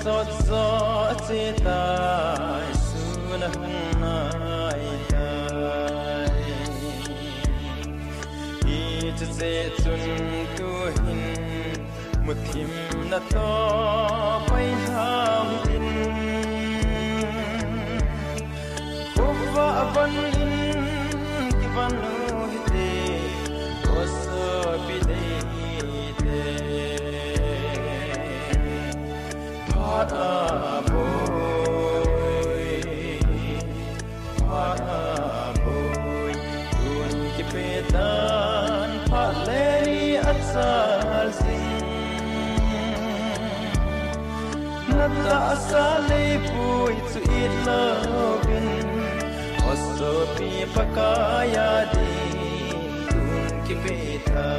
สดสดเจตายสุนหงนายใจอีจะเจจุนตัวหินมุทิมนาต่อไปหามดินพบว่าบันอินกิบันนูฮิเตโอสบิเดเตพาดาโบยพาดาโบยตุนกิเปตันพาเลนีอัศลสิNata asale pui tu ilovin Osopi pakaya di tun kipita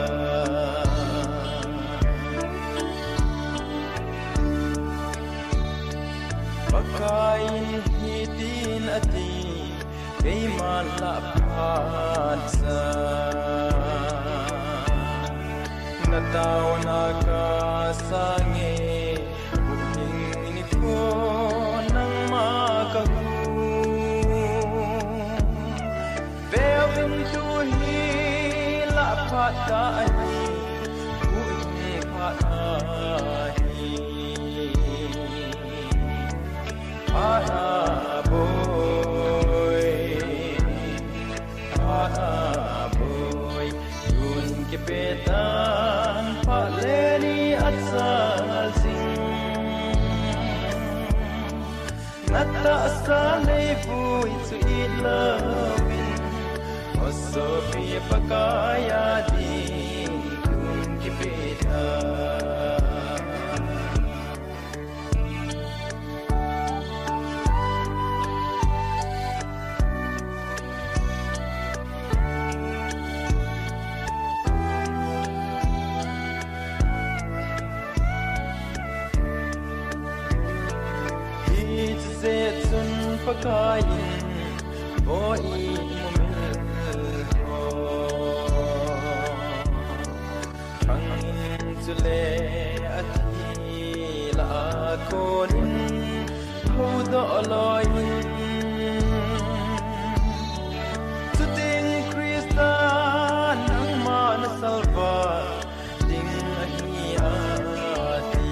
Pakain hidin ati kay malapatsa Nataw na kasangi nang makahung Velvin tuhi lapatahi Uing patahi Pataboy Pataboy Yun kipetan paleni at salsing Nata asale pui tu ilovin Osopi pakaya di tun kipita Zetsun pakayin boi mumil ho Kangin tule ati la konin hodo aloyin Tuting Krista nang manasalva ding ahiyati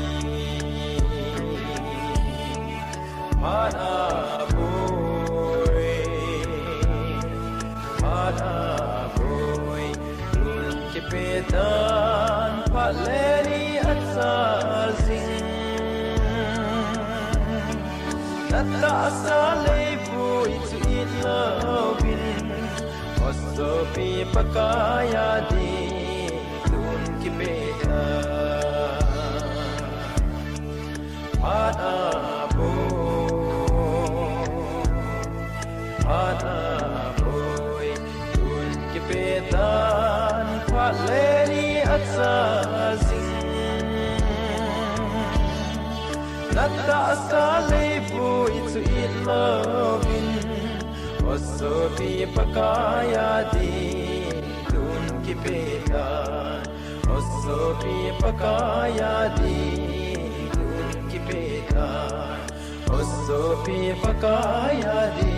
Pataboy, Tun kipetan paleni at salsing Nata asale pui tu ilovin Osopi pakaya di tun kipetan Pataboy, tun kipetan paleni at salsing Nata asale pui tu ilovin Osopi pakaya di tun kipetan Osopi pakaya di tun kipetan Osopi pakaya di